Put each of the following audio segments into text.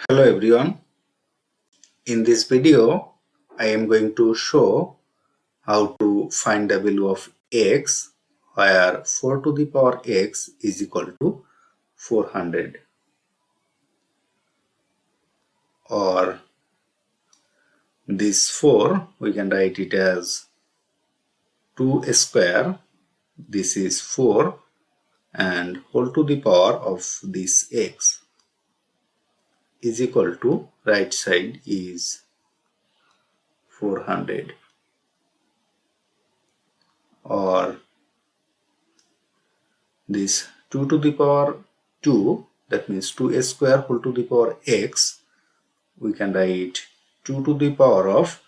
Hello everyone. In this video, I am going to show how to find the value of x where 4 to the power x is equal to 400, or this 4 we can write it as 2 square. This is 4 and whole to the power of this x is equal to right side is 400, or this 2 to the power 2, that means 2 square whole to the power x, we can write 2 to the power of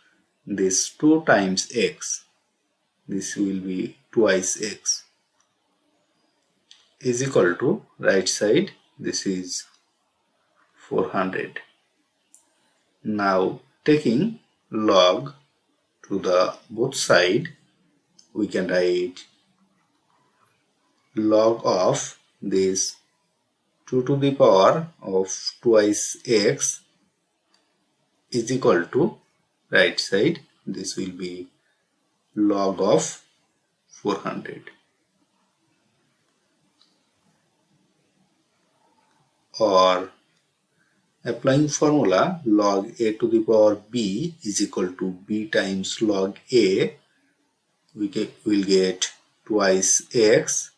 this 2 times x. This will be twice x is equal to right side, this is 400. Now taking log to the both side, we can write log of this 2 to the power of twice x is equal to right side, this will be log of 400, or applying formula log a to the power b is equal to b times log a, we will get twice x,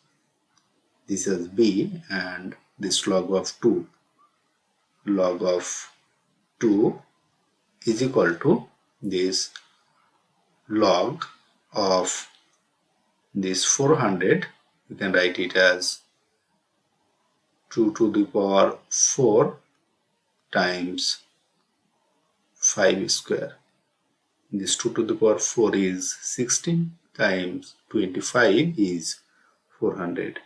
this is b, and this log of 2, log of 2 is equal to this log of this 400, we can write it as 2 to the power 4 times 5 square. This 2 to the power 4 is 16 times 25 is 400.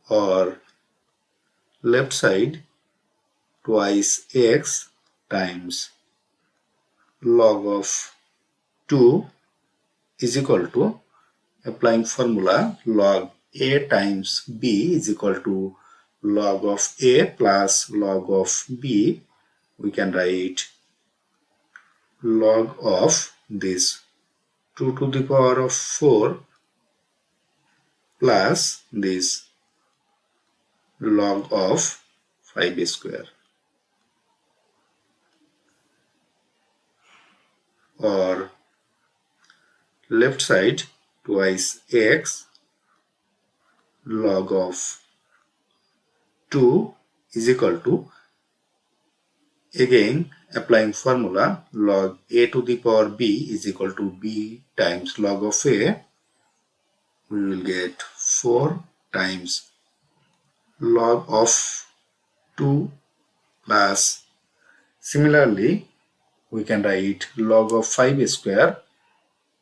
Or left side twice x times log of 2 is equal to, applying formula log a times b is equal to log of a plus log of b, we can write log of this 2 to the power of 4 plus this log of 5 square. Or left side twice x log of 2 is equal to, again applying formula log a to the power b is equal to b times log of a, we will get 4 times log of 2 plus, similarly we can write log of 5 square,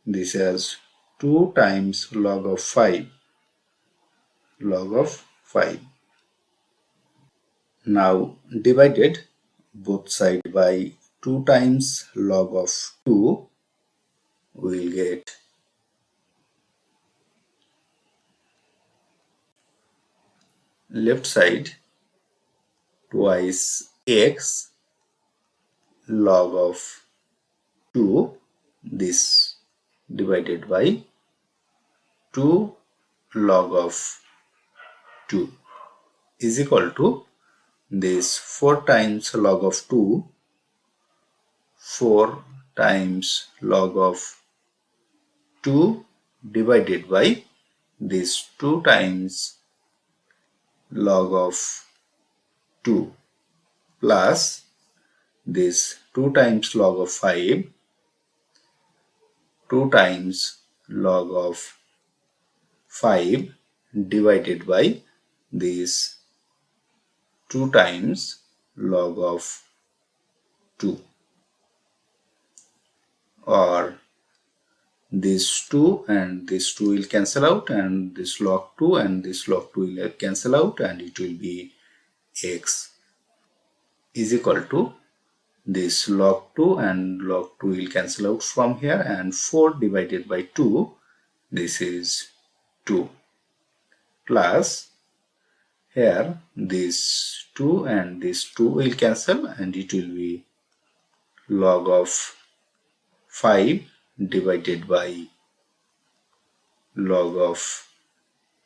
this as 2 times log of 5, log of 5. Now divided both sides by 2 times log of 2, we will get left side twice x log of 2, this divided by 2 log of 2 is equal to this 4 times log of 2, 4 times log of 2 divided by this 2 times log of 2 plus this 2 times log of 5, 2 times log of 5 divided by this 2 times log of 2, or this 2 and this 2 will cancel out, and this log 2 and this log 2 will cancel out, and it will be x is equal to this log 2 and log 2 will cancel out from here, and 4 divided by 2, this is 2, plus here this 2 and this 2 will cancel and it will be log of 5 divided by log of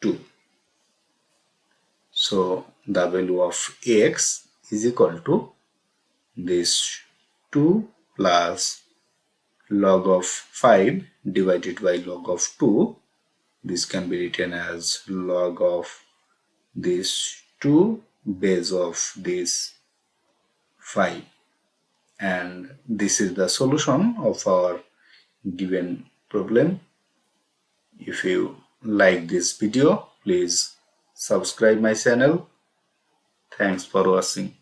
2. So the value of x is equal to this 2 plus log of 5 divided by log of 2. This can be written as log of this 2 base of this 5. And this is the solution of our given problem. If you like this video, please subscribe my channel. Thanks for watching.